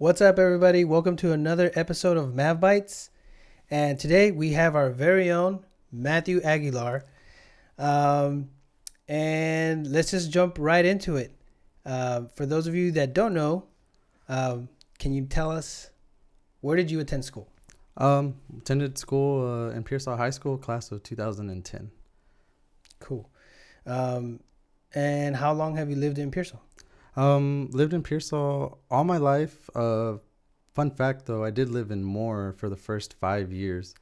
What's up, everybody? Welcome to another episode of Mavbytes. And today we have our very own Matthew Aguilar. And let's just jump right into it. For those of you that don't know, can you tell us, where did you attend school? Attended school in Pearsall High School, class of 2010. Cool. And how long have you lived in Pearsall? Lived in Pearsall all my life. Fun fact, though, I did live in Moore for the first 5 years.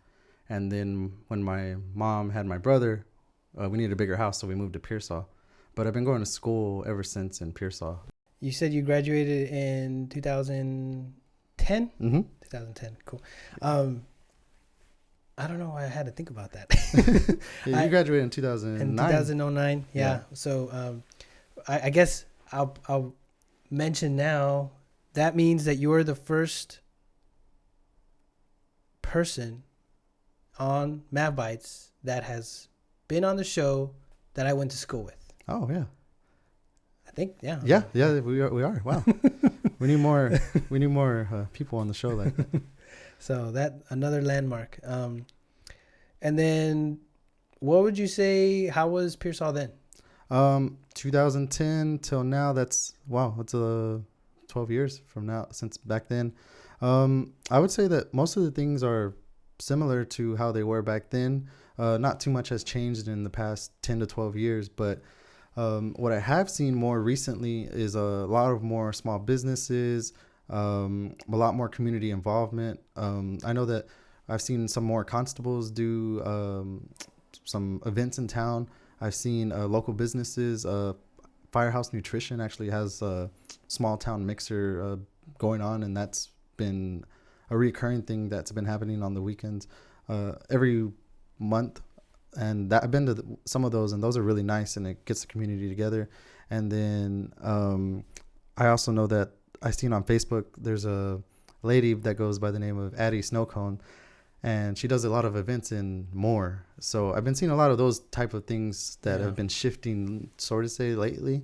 And then when my mom had my brother, we needed a bigger house, so we moved to Pearsall. But I've been going to school ever since in Pearsall. You said you graduated in 2010? Mm-hmm. 2010, cool. I don't know why I had to think about that. Yeah, you graduated in 2009. In 2009, yeah. So I guess I'll mention now, that means that you're the first person on Mavbytes that has been on the show that I went to school with. Oh, yeah. I think, yeah. Yeah, we are. Wow. We need more people on the show like that. So that another landmark. And then what would you say, how was Pearsall then? 2010 till now, that's 12 years from now since back then. I would say that most of the things are similar to how they were back then. Not too much has changed in the past 10 to 12 years, but what I have seen more recently is a lot of more small businesses, a lot more community involvement. I know that I've seen some more constables do some events in town. I've seen local businesses. Firehouse Nutrition actually has a small town mixer going on, and that's been a recurring thing that's been happening on the weekends every month. And I've been to some of those, and those are really nice, and it gets the community together. And then I also know that I've seen on Facebook, there's a lady that goes by the name of Addie Snowcone, and she does a lot of events in Moore. So I've been seeing a lot of those type of things that have been shifting, sort of say, lately.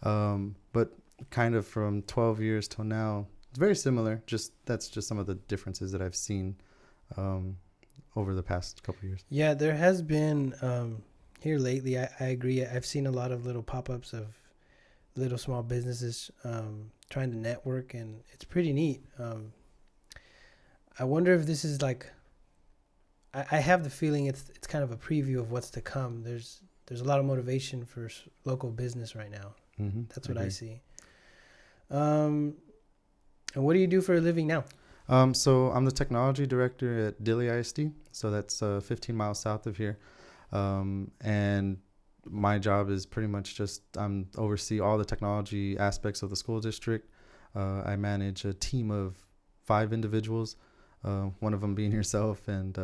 But kind of from 12 years till now, it's very similar. That's just some of the differences that I've seen over the past couple of years. Yeah, there has been here lately. I agree. I've seen a lot of little pop-ups of little small businesses trying to network, and it's pretty neat. I wonder if this is like, I have the feeling it's kind of a preview of what's to come. There's a lot of motivation for local business right now. Mm-hmm. That's what I see. And what do you do for a living now? So I'm the technology director at Dilley ISD. So that's 15 miles south of here. And my job is pretty much just oversee all the technology aspects of the school district. I manage a team of 5 individuals, one of them being yourself. And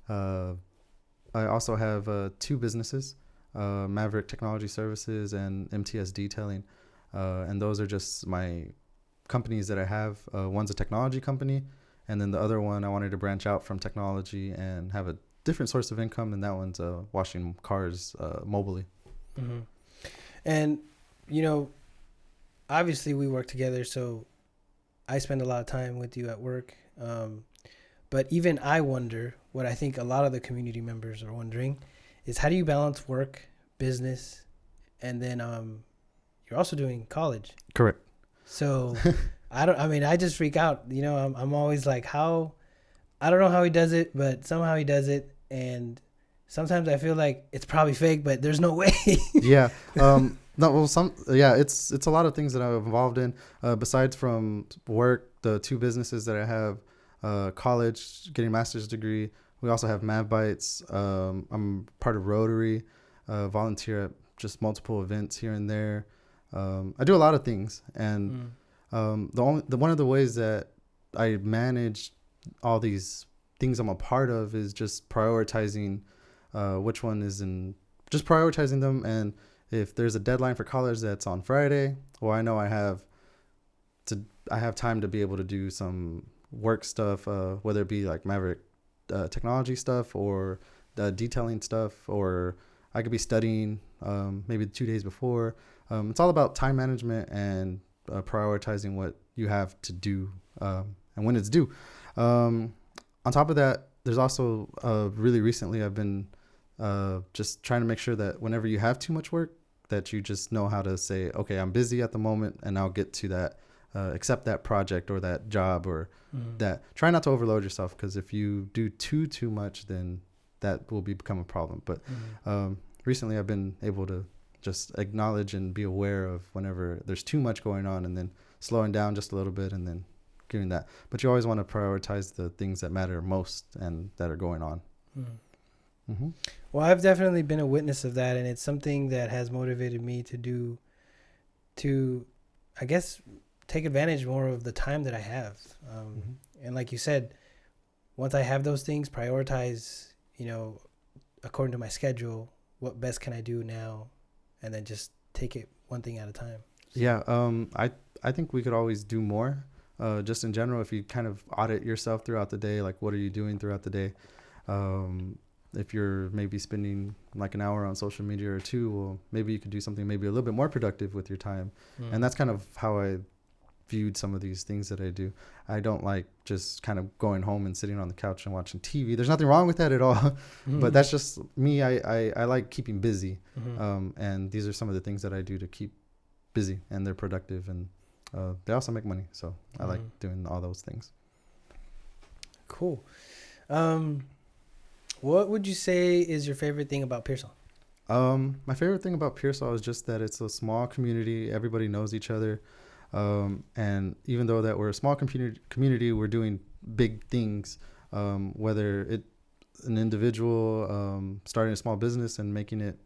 I also have 2 businesses, Maverick Technology Services and MTS Detailing. And those are just my companies that I have. One's a technology company, and then the other one I wanted to branch out from technology and have a different source of income, and that one's washing cars mobily. Mm-hmm. And obviously we work together, so I spend a lot of time with you at work, but even I wonder, what I think a lot of the community members are wondering is, how do you balance work, business, and then you're also doing college? Correct. So I just freak out. I'm always like, I don't know how he does it, but somehow he does it. And sometimes I feel like it's probably fake, but there's no way. Yeah. No, well, it's a lot of things that I'm involved in, besides from work, the 2 businesses that I have, college, getting a master's degree. We also have Mavbytes. I'm part of Rotary, volunteer at just multiple events here and there. I do a lot of things, and one of the ways that I manage all these things I'm a part of is just prioritizing which one is just prioritizing them. And if there's a deadline for college that's on Friday, well, I know I have time to be able to do some work stuff, whether it be like Maverick technology stuff or detailing stuff, or I could be studying maybe 2 days before. It's all about time management and prioritizing what you have to do and when it's due. On top of that, there's also really recently I've been just trying to make sure that whenever you have too much work, that you just know how to say, okay, I'm busy at the moment, and I'll get to that, accept that project or that job or that. Try not to overload yourself, because if you do too much, then that will become a problem. But recently I've been able to just acknowledge and be aware of whenever there's too much going on, and then slowing down just a little bit and then doing that. But you always want to prioritize the things that matter most and that are going on. Well, I've definitely been a witness of that, and it's something that has motivated me to I guess take advantage more of the time that I have. And like you said, once I have those things, prioritize, according to my schedule, what best can I do now, and then just take it one thing at a time. Yeah. I think we could always do more. Just in general, if you kind of audit yourself throughout the day, like what are you doing throughout the day? If you're maybe spending like an hour on social media or two, well, maybe you could do something maybe a little bit more productive with your time. And that's kind of how I viewed some of these things that I do. I don't like just kind of going home and sitting on the couch and watching TV. There's nothing wrong with that at all. But that's just me. I like keeping busy. And these are some of the things that I do to keep busy, and they're productive, and they also make money. So I like doing all those things. Cool. What would you say is your favorite thing about Pearsall? My favorite thing about Pearsall is just that it's a small community. Everybody knows each other. And even though that we're a small community, we're doing big things, whether an individual starting a small business and making it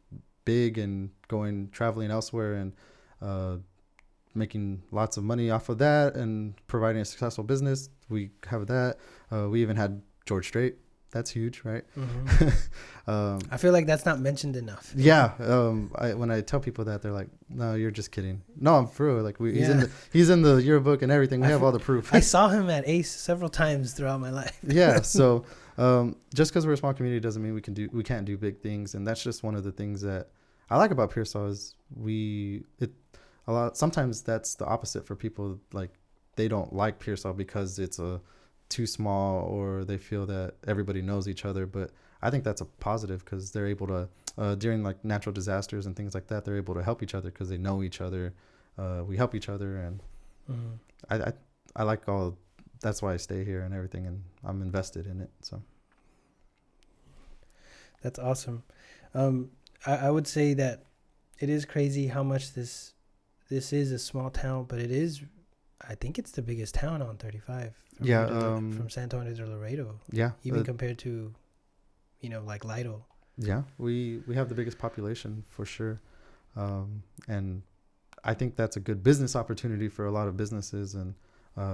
big and traveling elsewhere and making lots of money off of that and providing a successful business. We have that. We even had George Strait. That's huge, right? I feel like that's not mentioned enough. Yeah. When I tell people that, they're like, "No, you're just kidding." No, I'm for real. Like he's in the yearbook and everything. We have all the proof. I saw him at Ace several times throughout my life. Yeah. So just because we're a small community doesn't mean we can't do big things. And that's just one of the things that I like about Pearsall is sometimes that's the opposite for people. Like they don't like Pearsall because it's too small, or they feel that everybody knows each other. But I think that's a positive, because they're able to during like natural disasters and things like that, they're able to help each other because they know each other. We help each other, and I like all. That's why I stay here and everything, and I'm invested in it. So that's awesome. I would say that it is crazy how much this is a small town, but I think it's the biggest town on 35. From San Antonio to Laredo. Yeah. Even compared to, like Lido. Yeah, we have the biggest population for sure. And I think that's a good business opportunity for a lot of businesses, and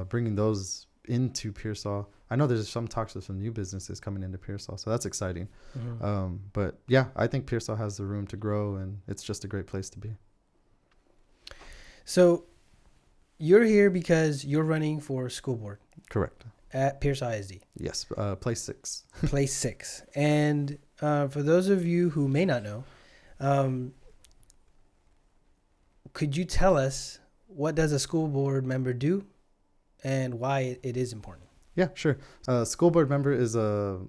bringing those into Pearsall. I know there's some talks of some new businesses coming into Pearsall, so that's exciting. But yeah, I think Pearsall has the room to grow, and it's just a great place to be. So you're here because you're running for school board. Correct. At Pearsall ISD. Yes, place 6. Place 6. And for those of you who may not know, could you tell us, what does a school board member do and why it is important? Yeah, sure. School board member is a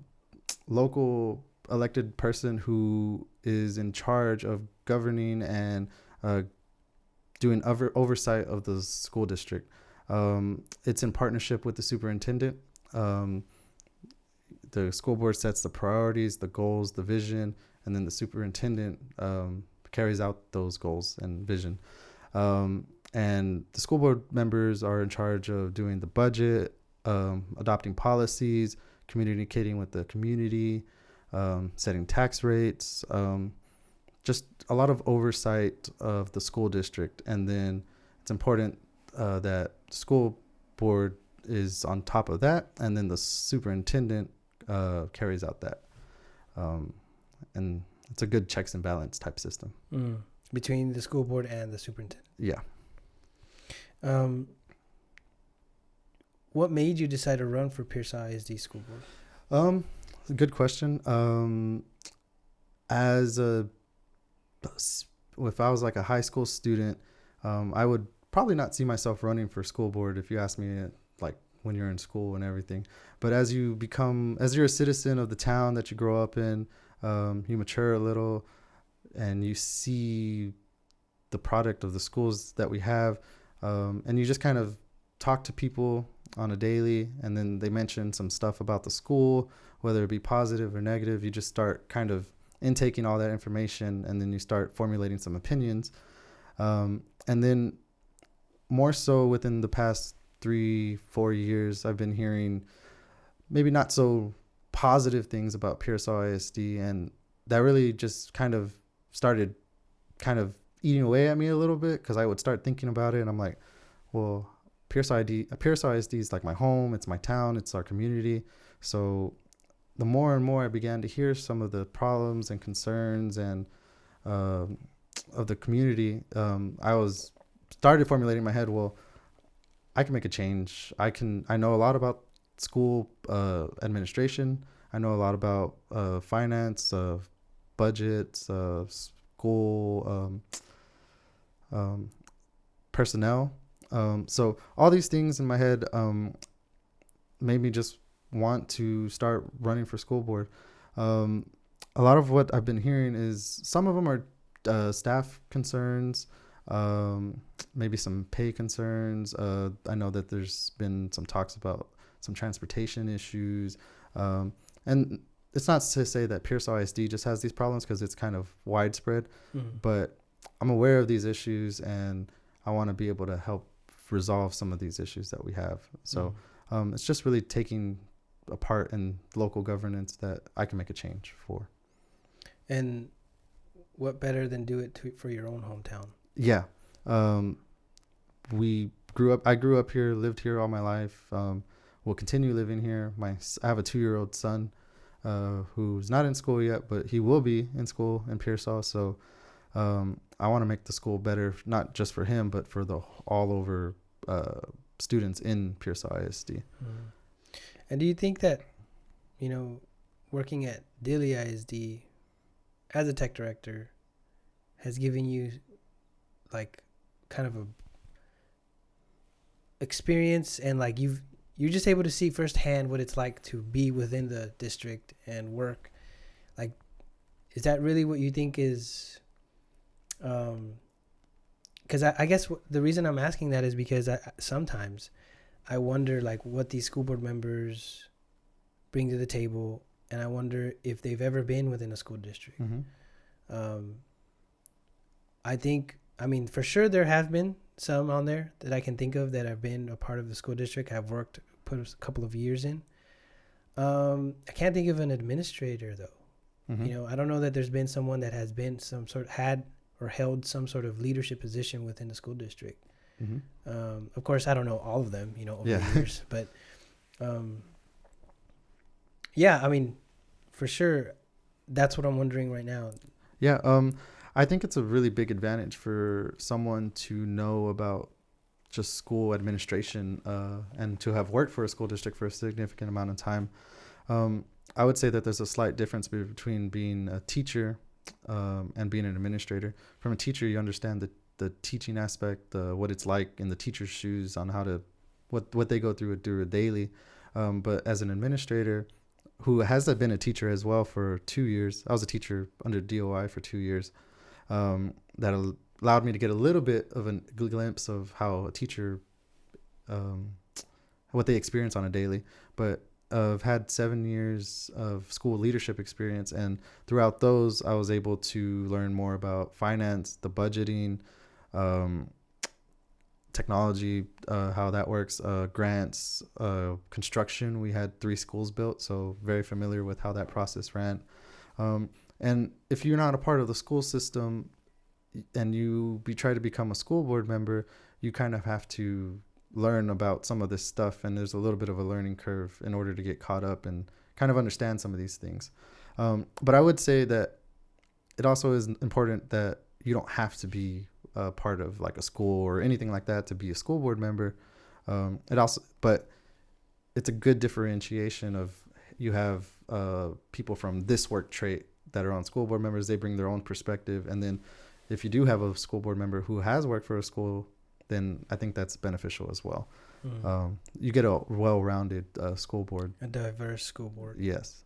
local elected person who is in charge of governing and doing oversight of the school district. It's in partnership with the superintendent. The school board sets the priorities, the goals, the vision, and then the superintendent carries out those goals and vision. And the school board members are in charge of doing the budget, adopting policies, communicating with the community, setting tax rates, just a lot of oversight of the school district. And then it's important that school board is on top of that, and then the superintendent carries out that. And it's a good checks and balance type system. Between the school board and the superintendent. Yeah. What made you decide to run for Pearsall ISD school board? Good question. If I was like a high school student, I would probably not see myself running for school board if you asked me at like when you're in school and everything. But as you're a citizen of the town that you grow up in, you mature a little and you see the product of the schools that we have, and you just kind of talk to people on a daily, and then they mention some stuff about the school, whether it be positive or negative. You just start kind of intaking all that information, and then you start formulating some opinions. And then more so within the past 3-4 years, I've been hearing maybe not so positive things about Pearsall ISD, and that really just kind of started kind of eating away at me a little bit, because I would start thinking about it and I'm like, well, Pearsall ISD is like my home, it's my town, it's our community. So the more and more I began to hear some of the problems and concerns and of the community, I started formulating in my head, well, I can make a change. I know a lot about school administration. I know a lot about finance, budgets, school personnel. So all these things in my head made me just want to start running for school board. A lot of what I've been hearing is some of them are staff concerns, maybe some pay concerns. I know that there's been some talks about some transportation issues. And it's not to say that Pearsall ISD just has these problems, because it's kind of widespread, but I'm aware of these issues and I want to be able to help resolve some of these issues that we have. So it's just really taking a part in local governance that I can make a change for. And what better than do it for your own hometown? Yeah. I grew up here, lived here all my life. Will continue living here. I have a 2-year-old son who's not in school yet, but he will be in school in Pearsall. So I want to make the school better, not just for him, but for the all over students in Pearsall ISD. And do you think that, working at Dilley ISD as a tech director has given you like kind of a experience, and like you're just able to see firsthand what it's like to be within the district and work? Like, is that really what you think is, because I guess the reason I'm asking that is because sometimes I wonder like what these school board members bring to the table, and I wonder if they've ever been within a school district. I mean, for sure there have been some on there that I can think of that have been a part of the school district, have put a couple of years in. I can't think of an administrator though. I don't know that there's been someone that has been had or held some sort of leadership position within the school district. Of course, I don't know all of them, over the years, but I mean, for sure, that's what I'm wondering right now. I think it's a really big advantage for someone to know about just school administration and to have worked for a school district for a significant amount of time. I would say that there's a slight difference between being a teacher and being an administrator. From a teacher, you understand the teaching aspect, what it's like in the teacher's shoes, on how to what they go through daily. But as an administrator who has been a teacher as well for 2 years, I was a teacher under DOI for 2 years. That allowed me to get a little bit of a glimpse of how a teacher, what they experience on a daily. But I've had 7 years of school leadership experience, and throughout those, I was able to learn more about finance, the budgeting, technology, how that works, grants, construction. We had 3 schools built, so very familiar with how that process ran. And if you're not a part of the school system and you try to become a school board member, you kind of have to learn about some of this stuff, and there's a little bit of a learning curve in order to get caught up and kind of understand some of these things. But I would say that it also is important that you don't have to be a part of like a school or anything like that to be a school board member. But it's a good differentiation of you have people from this work trait that are on school board members. They bring their own perspective, and then if you do have a school board member who has worked for a school, then I think that's beneficial as well. You get a well-rounded school board. A diverse school board. Yes.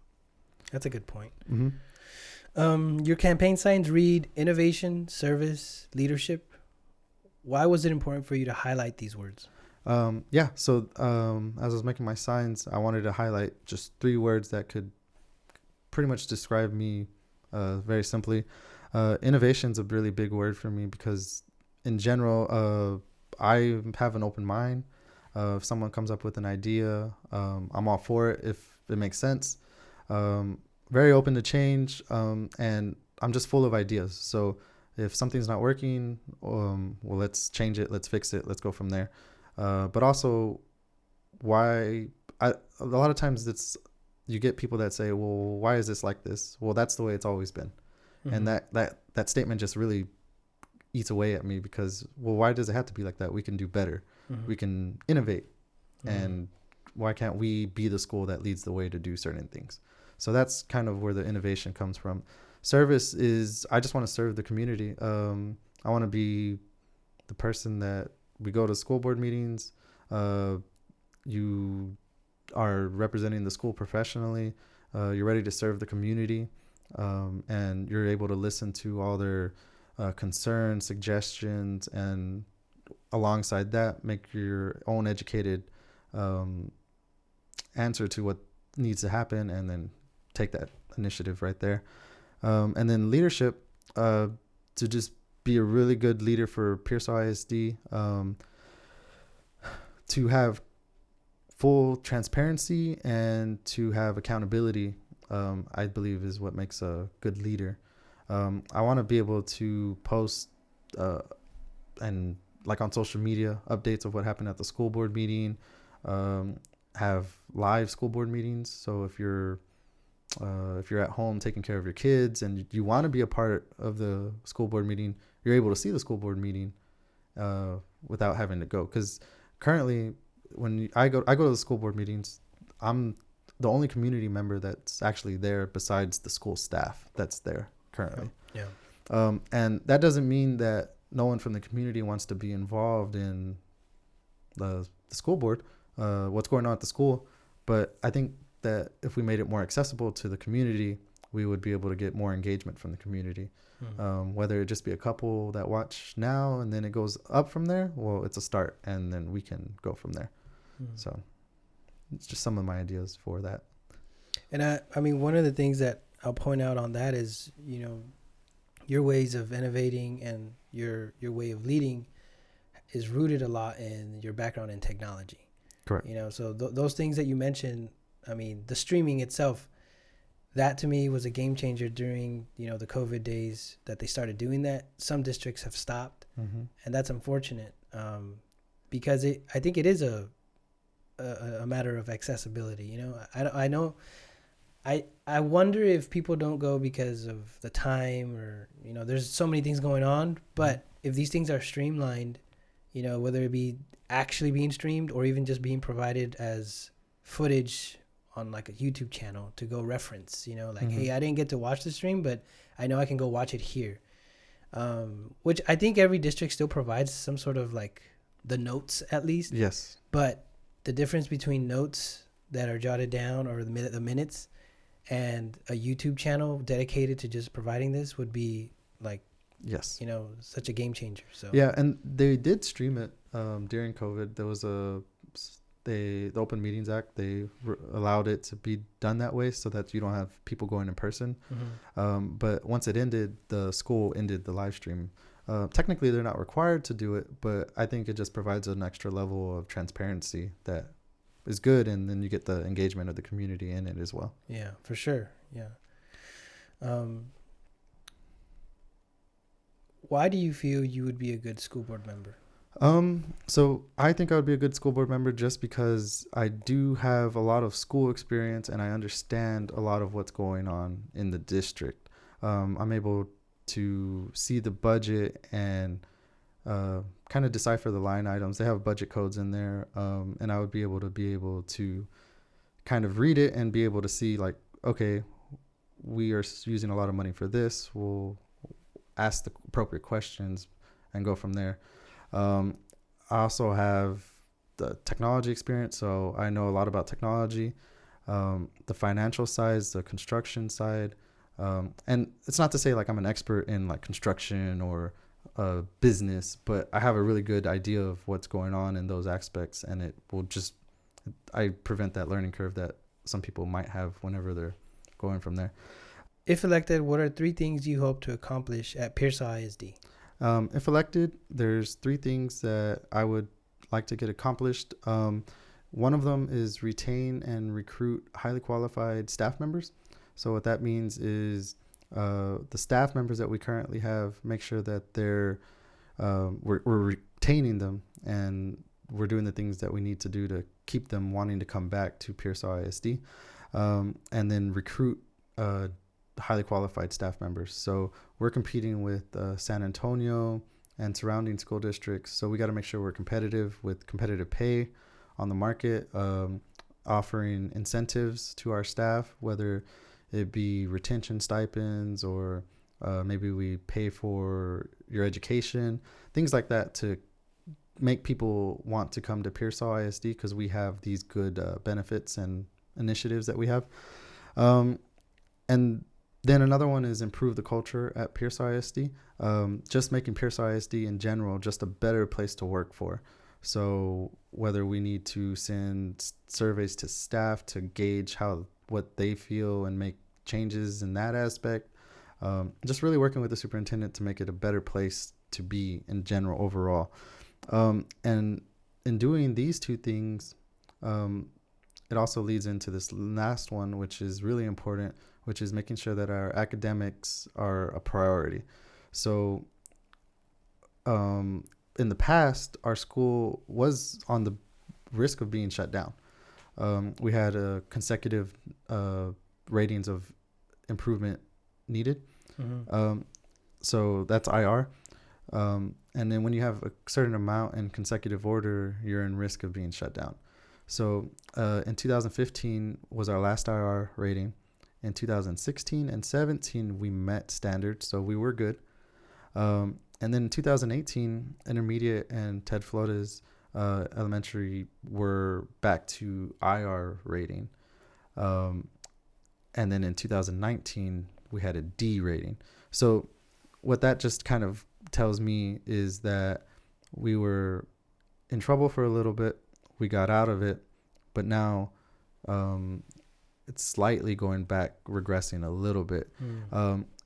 That's a good point. Mm-hmm. Your campaign signs read innovation, service, leadership. Why was it important for you to highlight these words? Yeah. So as I was making my signs, I wanted to highlight just 3 words that could pretty much describe me very simply. Innovation is a really big word for me because in general, I have an open mind. If someone comes up with an idea, I'm all for it if it makes sense. Very open to change, and I'm just full of ideas. So if something's not working, well, let's change it, let's fix it, let's go from there. But also, a lot of times you get people that say, well, why is this like this? Well, that's the way it's always been. And that statement just really eats away at me because, well, why does it have to be like that? We can do better. We can innovate. And why can't we be the school that leads the way to do certain things? So that's kind of where the innovation comes from. Service is, I just want to serve the community. I want to be the person that we go to school board meetings. You are representing the school professionally. You're ready to serve the community. And you're able to listen to all their concerns, suggestions, and alongside that, make your own educated answer to what needs to happen, and then take that initiative right there. And then leadership, to just be a really good leader for Pearsall ISD, to have full transparency and to have accountability, I believe is what makes a good leader. I want to be able to post and like on social media updates of what happened at the school board meeting, have live school board meetings. So if you're at home taking care of your kids and you want to be a part of the school board meeting, you're able to see the school board meeting without having to go. Because currently, when I go to the school board meetings, I'm the only community member that's actually there besides the school staff that's there currently. Yeah. And that doesn't mean that no one from the community wants to be involved in the school board, what's going on at the school. But I think that if we made it more accessible to the community, we would be able to get more engagement from the community. Whether it just be a couple that watch now and then it goes up from there, well, it's a start, and then we can go from there. So it's just some of my ideas for that. And I mean, one of the things that I'll point out on that is, your ways of innovating and your way of leading is rooted a lot in your background in technology. Correct. So those things that you mentioned, I mean, the streaming itself, that to me was a game changer during, the COVID days that they started doing that. Some districts have stopped, and that's unfortunate, because I think it is a matter of accessibility. I know. I wonder if people don't go because of the time, or there's so many things going on. But if these things are streamlined, whether it be actually being streamed or even just being provided as footage on like a YouTube channel to go reference, hey, I didn't get to watch the stream, but I know I can go watch it here. Which I think every district still provides some sort of like the notes at least. Yes. But the difference between notes that are jotted down or the minutes and a YouTube channel dedicated to just providing this would be like, yes, such a game changer. So yeah, and they did stream it during COVID. There was the Open Meetings Act. They allowed it to be done that way so that you don't have people going in person. But once it ended, the school ended the live stream. Technically, they're not required to do it, but I think it just provides an extra level of transparency that is good, and then you get the engagement of the community in it as well. Yeah, for sure. Yeah. Why do you feel you would be a good school board member? So I think I would be a good school board member just because I do have a lot of school experience and I understand a lot of what's going on in the district. I'm able to see the budget and kind of decipher the line items. They have budget codes in there, and I would be able to kind of read it and be able to see like, okay, we are using a lot of money for this. We'll ask the appropriate questions and go from there. I also have the technology experience, so I know a lot about technology, the financial sides, the construction side, and it's not to say like I'm an expert in like construction or business, but I have a really good idea of what's going on in those aspects, and it will just I prevent that learning curve that some people might have whenever they're going from there. If elected, what are 3 things you hope to accomplish at Pearsall ISD? If elected, there's 3 things that I would like to get accomplished. One of them is retain and recruit highly qualified staff members. So what that means is the staff members that we currently have, make sure that we're retaining them, and we're doing the things that we need to do to keep them wanting to come back to Pearsall ISD, and then recruit highly qualified staff members. So we're competing with San Antonio and surrounding school districts. So we got to make sure we're competitive with competitive pay on the market, offering incentives to our staff, whether it be retention stipends or maybe we pay for your education, things like that, to make people want to come to Pearsall ISD because we have these good benefits and initiatives that we have. And then another one is improve the culture at Pearsall ISD, just making Pearsall ISD in general just a better place to work for. So whether we need to send surveys to staff to gauge what they feel and make changes in that aspect, just really working with the superintendent to make it a better place to be in general overall. And in doing these 2 things, it also leads into this last one, which is really important, which is making sure that our academics are a priority. So in the past, our school was on the risk of being shut down. We had consecutive ratings of improvement needed. Mm-hmm. So that's IR. And then when you have a certain amount in consecutive order, you're in risk of being shut down. So in 2015 was our last IR rating. In 2016 and 17, we met standards, so we were good. And then in 2018, intermediate and Ted Flota's elementary were back to IR rating. And then in 2019, we had a D rating. So what that just kind of tells me is that we were in trouble for a little bit. We got out of it, but now it's slightly going back, regressing a little bit.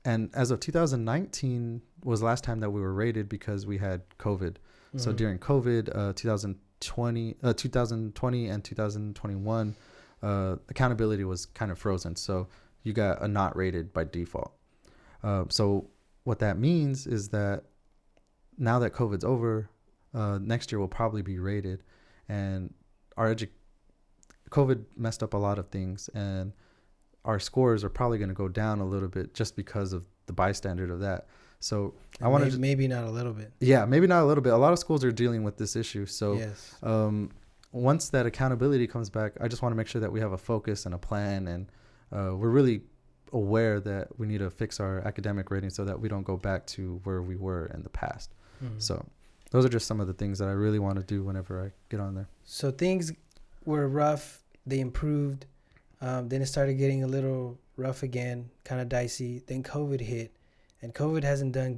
And as of 2019 was the last time that we were rated because we had COVID. So during COVID, 2020 and 2021, accountability was kind of frozen. So you got a not rated by default. So what that means is that now that COVID's over, next year we'll probably be rated, and COVID messed up a lot of things, and our scores are probably going to go down a little bit just because of the bystander of that. So I want to maybe not a little bit. Yeah, maybe not a little bit. A lot of schools are dealing with this issue. So yes. Once that accountability comes back, I just want to make sure that we have a focus and a plan, and we're really aware that we need to fix our academic rating so that we don't go back to where we were in the past. So those are just some of the things that I really want to do whenever I get on there. So things were rough, they improved, then it started getting a little rough again, kind of dicey. Then COVID hit, and COVID hasn't done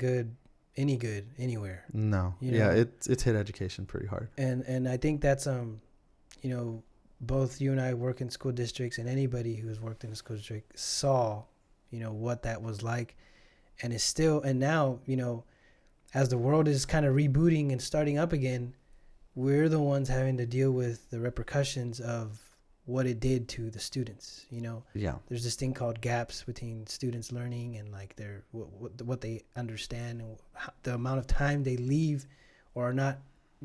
any good anywhere. No. Yeah, it's hit education pretty hard. And I think that's both you and I work in school districts, and anybody who's worked in a school district saw, what that was like. And it's still, and now, as the world is kind of rebooting and starting up again, we're the ones having to deal with the repercussions of what it did to the students. Yeah, there's this thing called gaps between students learning and like their what they understand, and the amount of time they leave or are not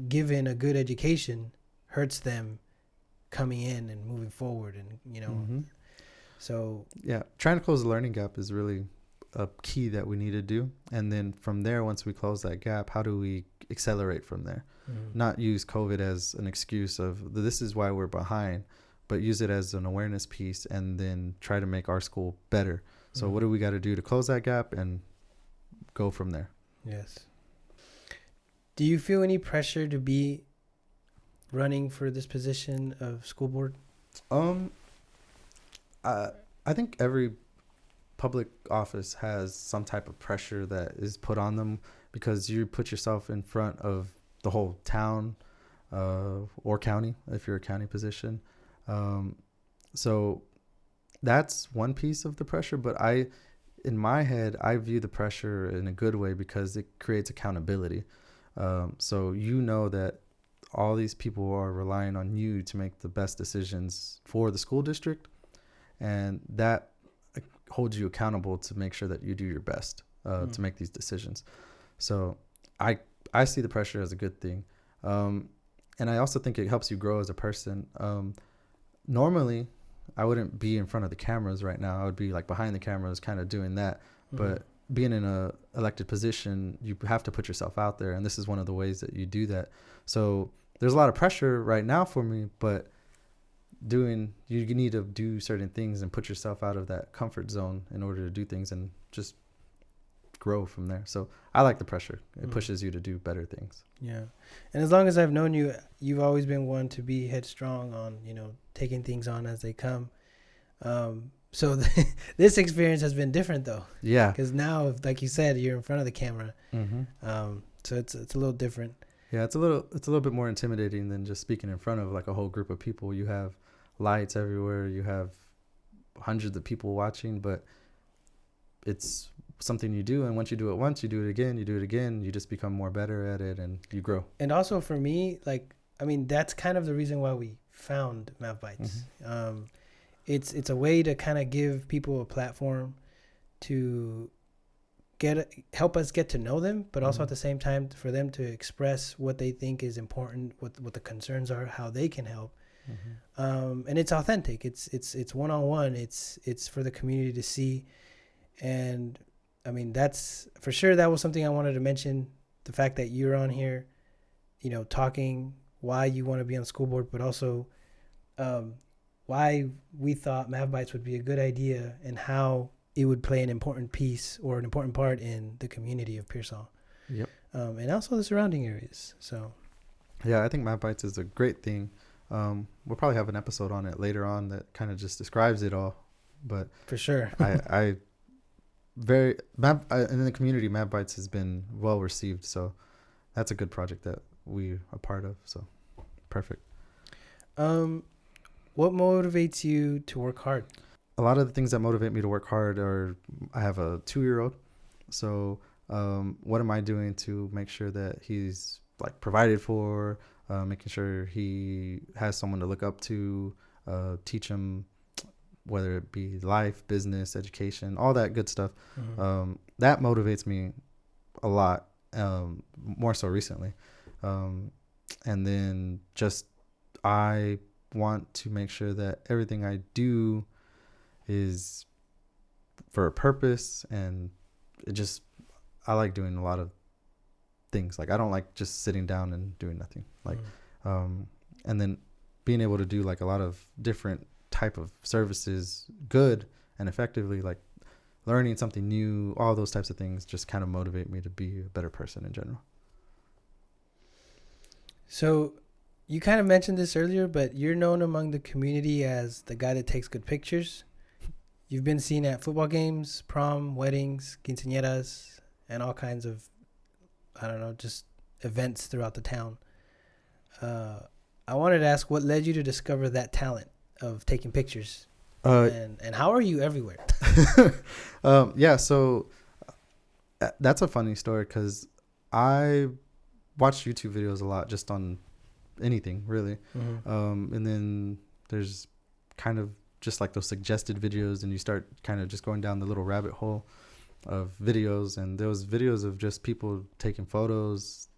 given a good education hurts them coming in and moving forward. And so yeah, trying to close the learning gap is really a key that we need to do. And then from there, once we close that gap, how do we accelerate from there? Not use COVID as an excuse of this is why we're behind, but use it as an awareness piece, and then try to make our school better. So what do we got to do to close that gap and go from there? Yes. Do you feel any pressure to be running for this position of school board? I think every public office has some type of pressure that is put on them because you put yourself in front of the whole town or county if you're a county position. So that's one piece of the pressure, but in my head, I view the pressure in a good way because it creates accountability. So you know that all these people are relying on you to make the best decisions for the school district, and that holds you accountable to make sure that you do your best to make these decisions. So I see the pressure as a good thing. And I also think it helps you grow as a person. Normally, I wouldn't be in front of the cameras right now. I would be like behind the cameras kind of doing that. But being in a elected position, you have to put yourself out there. And this is one of the ways that you do that. So there's a lot of pressure right now for me, but you need to do certain things and put yourself out of that comfort zone in order to do things and just grow from there. So I like the pressure. It pushes you to do better things. Yeah. And as long as I've known you, you've always been one to be headstrong on, taking things on as they come. So this experience has been different though. Yeah. Because now, like you said, you're in front of the camera. So it's a little different. Yeah, it's a little bit more intimidating than just speaking in front of like a whole group of people. You have lights everywhere. You have hundreds of people watching, but it's something you do. And once you do it once, you do it again, you just become more better at it and you grow. And also for me, that's kind of the reason why we found Mavbytes. It's a way to kind of give people a platform to help us get to know them, but also at the same time for them to express what they think is important, what the concerns are, how they can help. And it's authentic. It's one-on-one. It's for the community to see. And I mean, that's for sure. That was something I wanted to mention. The fact that you're on here, talking why you want to be on the school board, but also why we thought Mavbytes would be a good idea and how it would play an important piece or an important part in the community of Pearsall. Yep. And also the surrounding areas. So, yeah, I think Mavbytes is a great thing. We'll probably have an episode on it later on that kind of just describes it all. But for sure, in the community, Mavbytes has been well received. So that's a good project that we are a part of. So perfect. What motivates you to work hard? A lot of the things that motivate me to work hard are, I have a 2-year-old. So what am I doing to make sure that he's like provided for, making sure he has someone to look up to, teach him, whether it be life, business, education, all that good stuff. That motivates me a lot, more so recently. And then just I want to make sure that everything I do is for a purpose, and I like doing a lot of things. Like I don't like just sitting down and doing nothing. Like and then being able to do like a lot of different type of services good and effectively, like learning something new, all those types of things just kind of motivate me to be a better person in general. So you kind of mentioned this earlier, but you're known among the community as the guy that takes good pictures. You've been seen at football games, prom, weddings, quinceañeras, and all kinds of, just events throughout the town. I wanted to ask what led you to discover that talent of taking pictures, and how are you everywhere? So that's a funny story because I watch YouTube videos a lot, just on anything really. And then there's kind of just like those suggested videos, and you start kind of just going down the little rabbit hole of videos, and there was videos of just people taking photos,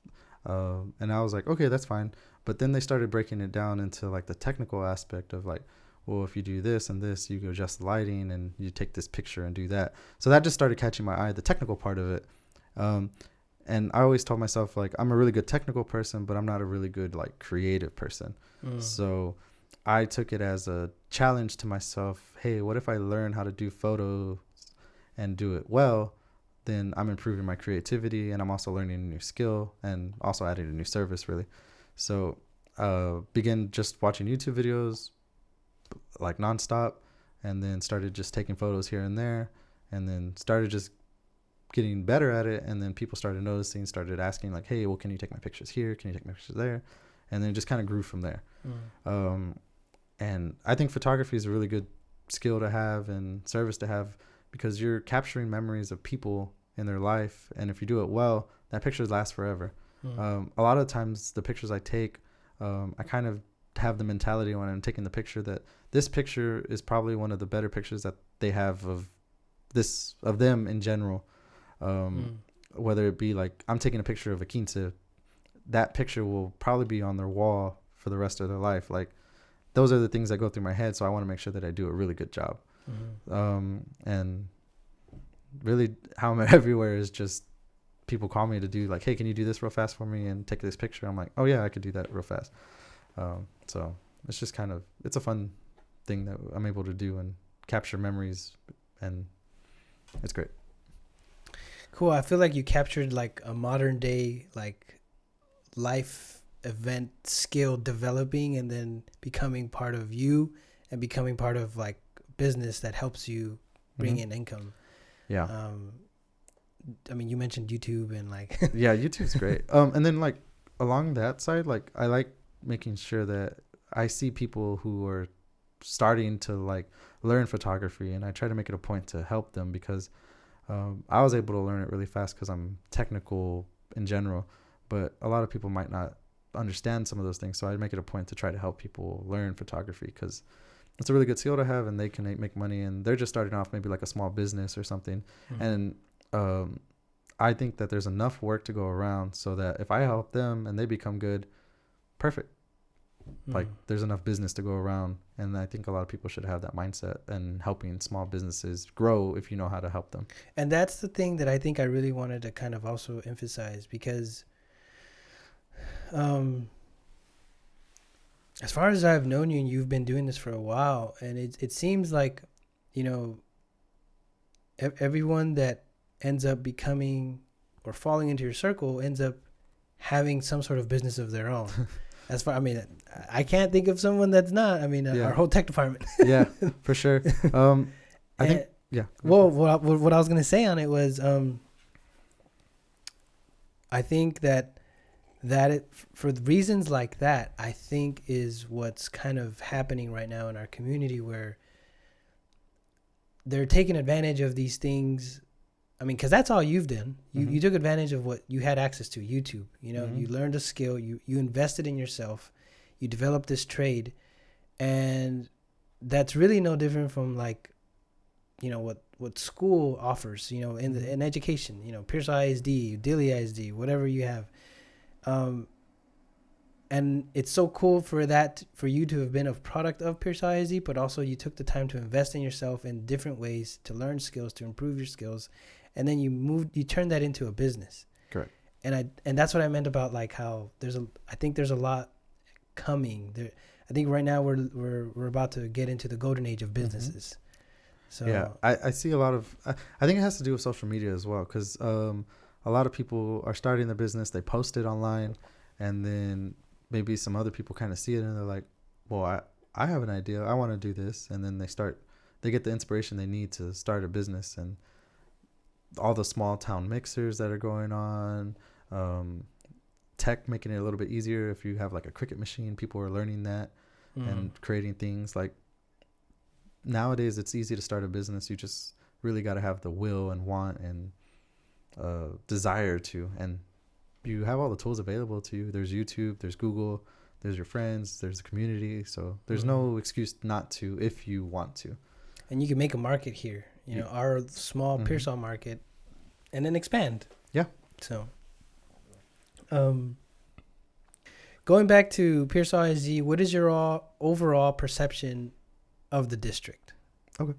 and I was like, okay, that's fine. But then they started breaking it down into like the technical aspect of like, well, if you do this and this, you adjust the lighting and you take this picture and do that. So that just started catching my eye, the technical part of it. And I always told myself, like, I'm a really good technical person, but I'm not a really good like creative person. So I took it as a challenge to myself. Hey, what if I learn how to do photos and do it well? Then I'm improving my creativity, and I'm also learning a new skill and also adding a new service, really. So began just watching YouTube videos like nonstop, and then started just taking photos here and there, and then started just getting better at it. And then people started noticing, started asking like, hey, well, can you take my pictures here? Can you take my pictures there? And then it just kind of grew from there. And I think photography is a really good skill to have and service to have, because you're capturing memories of people in their life. And if you do it well, that pictures last forever. A lot of times the pictures I take, I kind of have the mentality when I'm taking the picture that this picture is probably one of the better pictures that they have of them in general. Whether it be like I'm taking a picture of a quince, that picture will probably be on their wall for the rest of their life. Like, those are the things that go through my head. So I want to make sure that I do a really good job. And really how I'm everywhere is just people call me to do like, hey, can you do this real fast for me and take this picture? I'm like, oh yeah, I could do that real fast. So it's just kind of, it's a fun thing that I'm able to do and capture memories, and it's great. Cool. I feel like you captured like a modern day, like life event skill developing and then becoming part of you and becoming part of like business that helps you bring in income. Yeah. I mean, you mentioned YouTube and like, yeah, YouTube's great. And then like along that side, like I like making sure that I see people who are starting to like learn photography, and I try to make it a point to help them, because I was able to learn it really fast because I'm technical in general, but a lot of people might not understand some of those things. So I make it a point to try to help people learn photography, because it's a really good skill to have, and they can make money, and they're just starting off maybe like a small business or something. And I think that there's enough work to go around so that if I help them and they become good, perfect. Like there's enough business to go around. And I think a lot of people should have that mindset and helping small businesses grow if you know how to help them. And that's the thing that I think I really wanted to kind of also emphasize, because as far as I've known you, and you've been doing this for a while, and it seems like, you know, everyone that ends up becoming or falling into your circle ends up having some sort of business of their own. As far, I mean, I can't think of someone that's not. I mean, our whole tech department. Yeah, for sure. I think, yeah. Well, what I was gonna say on it was, I think that for reasons like that, I think is what's kind of happening right now in our community, where they're taking advantage of these things. I mean, because that's all you've done. You took advantage of what you had access to, YouTube. You know, you learned a skill. You invested in yourself. You developed this trade. And that's really no different from, like, you know, what school offers, you know, in education, you know, Pearsall ISD, Dilly ISD, whatever you have. And it's so cool for you to have been a product of Pearsall ISD, but also you took the time to invest in yourself in different ways to learn skills, to improve your skills. And then you turned that into a business. Correct. And that's what I meant about like how I think there's a lot coming there. I think right now we're about to get into the golden age of businesses. So yeah, I see a lot of, I think it has to do with social media as well. 'Cause, a lot of people are starting their business, they post it online, and then maybe some other people kind of see it and they're like, well, I have an idea. I want to do this. And then they get the inspiration they need to start a business. And all the small town mixers that are going on, tech making it a little bit easier. If you have like a Cricut machine, people are learning that and creating things. Like nowadays it's easy to start a business. You just really got to have the will and want and desire to, and you have all the tools available to you. There's YouTube, there's Google, there's your friends, there's the community. So there's no excuse not to if you want to. And you can make a market here, you know, our small Pearsall market, and then expand. Yeah. So, going back to Pearsall ISD, what is your overall perception of the district? Okay.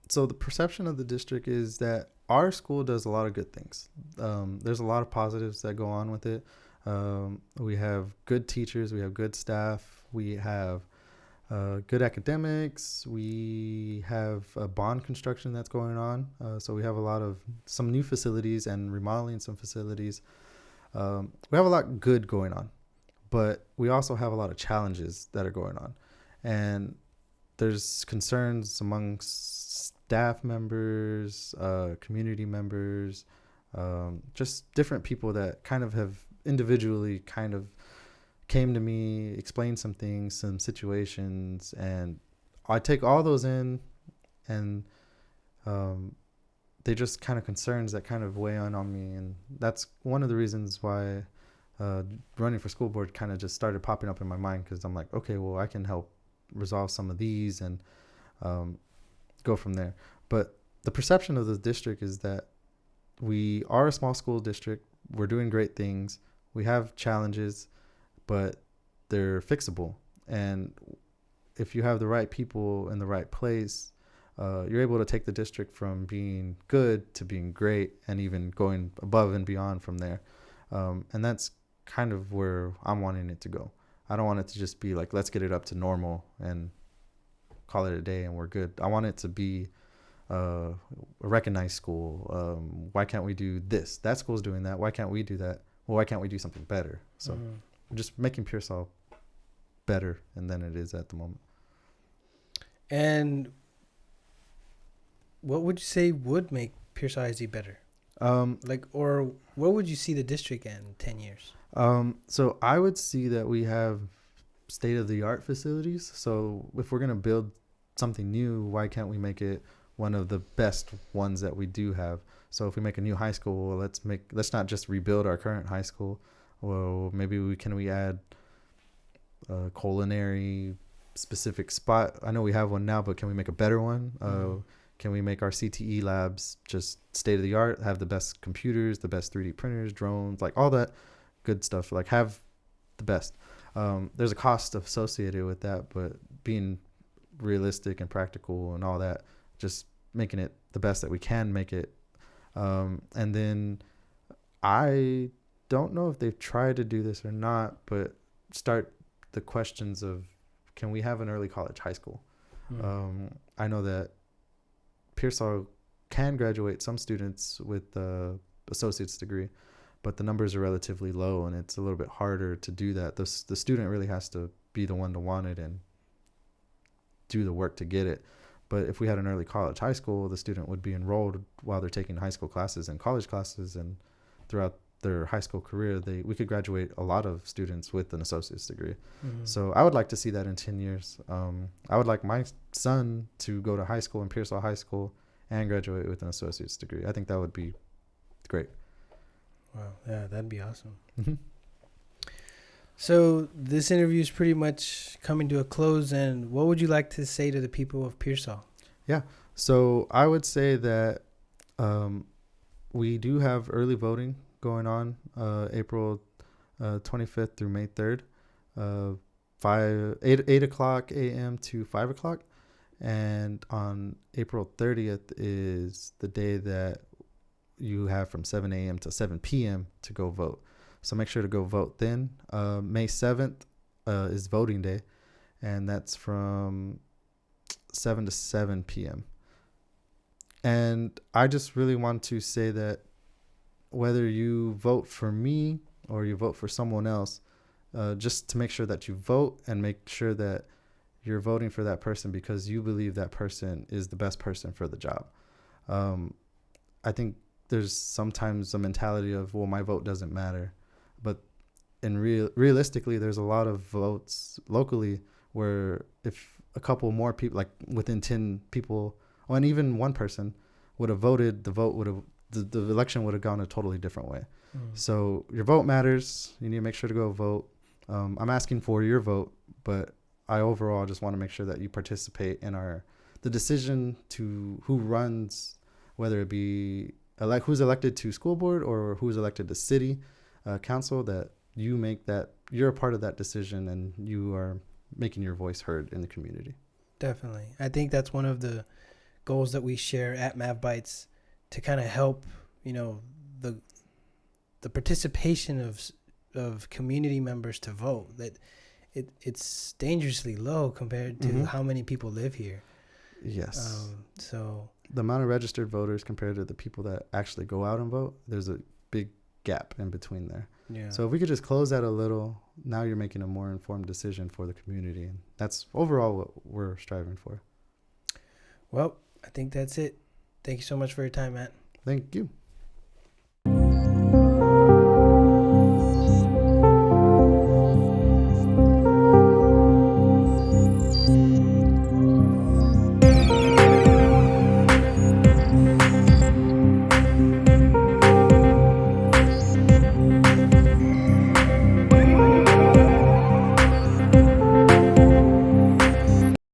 So the perception of the district is that our school does a lot of good things. There's a lot of positives that go on with it. We have good teachers. We have good staff. We have good academics. We have a bond construction that's going on. So we have some new facilities and remodeling some facilities. We have a lot good going on. but we also have a lot of challenges that are going on, and there's concerns among staff members, community members, just different people that kind of have individually kind of came to me, explained some things, some situations, and I take all those in, and they just kind of concerns that kind of weigh on me, and that's one of the reasons why running for school board kind of just started popping up in my mind, because I'm like, okay, well, I can help resolve some of these and go from there. But the perception of the district is that we are a small school district. We're doing great things. We have challenges, but they're fixable. And if you have the right people in the right place, you're able to take the district from being good to being great, and even going above and beyond from there. And that's kind of where I'm wanting it to go. I don't want it to just be like, let's get it up to normal and call it a day and we're good. I want it to be a recognized school. Why can't we do this? That school's doing that. Why can't we do that? Well, why can't we do something better? So we're just making Pearsall better than it is at the moment. And what would you say would make Pearsall ISD better? Or where would you see the district in 10 years? So I would see that we have state-of-the-art facilities. So if we're going to build something new, why can't we make it one of the best ones that we do have? So if we make a new high school, let's not just rebuild our current high school. Well, maybe we add a culinary specific spot. I know we have one now, but can we make a better one? Can we make our CTE labs just state-of-the-art, have the best computers, the best 3D printers, drones, like all that good stuff, like have the best. There's a cost associated with that, but being realistic and practical and all that, just making it the best that we can make it. And then I don't know if they've tried to do this or not, but start the questions of, can we have an early college high school? I know that Pearsall can graduate some students with the associate's degree, but the numbers are relatively low, and it's a little bit harder to do that. The student really has to be the one to want it and do the work to get it. But if we had an early college high school, the student would be enrolled while they're taking high school classes and college classes, and throughout their high school career, we could graduate a lot of students with an associate's degree. So I would like to see that in 10 years. I would like my son to go to high school in Pearsall High School and graduate with an associate's degree. I think that would be great. Wow. Yeah, that'd be awesome. So this interview is pretty much coming to a close, and what would you like to say to the people of Pearsall? Yeah. So I would say that we do have early voting going on April 25th through May 3rd, 8 o'clock a.m. to 5 o'clock. And on April 30th is the day that you have from 7 a.m. to 7 p.m. to go vote. So make sure to go vote then. May 7th is voting day, and that's from 7 to 7 p.m. And I just really want to say that whether you vote for me or you vote for someone else, just to make sure that you vote and make sure that you're voting for that person because you believe that person is the best person for the job. I think there's sometimes a mentality of, well, my vote doesn't matter. But realistically, there's a lot of votes locally where if a couple more people, like within 10 people, or and even one person would have voted, the election would have gone a totally different way. So your vote matters. You need to make sure to go vote. I'm asking for your vote, but I overall just want to make sure that you participate in the decision to who runs, whether it be who's elected to school board or who's elected to city council, that you make that you're a part of that decision and you are making your voice heard in the community. Definitely. I think that's one of the goals that we share at Mavbytes, to kind of help, the participation of community members to vote. That it's dangerously low compared to how many people live here. Yes. So the amount of registered voters compared to the people that actually go out and vote, there's a big gap in between there. Yeah. So if we could just close that a little, now you're making a more informed decision for the community. And that's overall what we're striving for. Well, I think that's it. Thank you so much for your time, Matt. Thank you.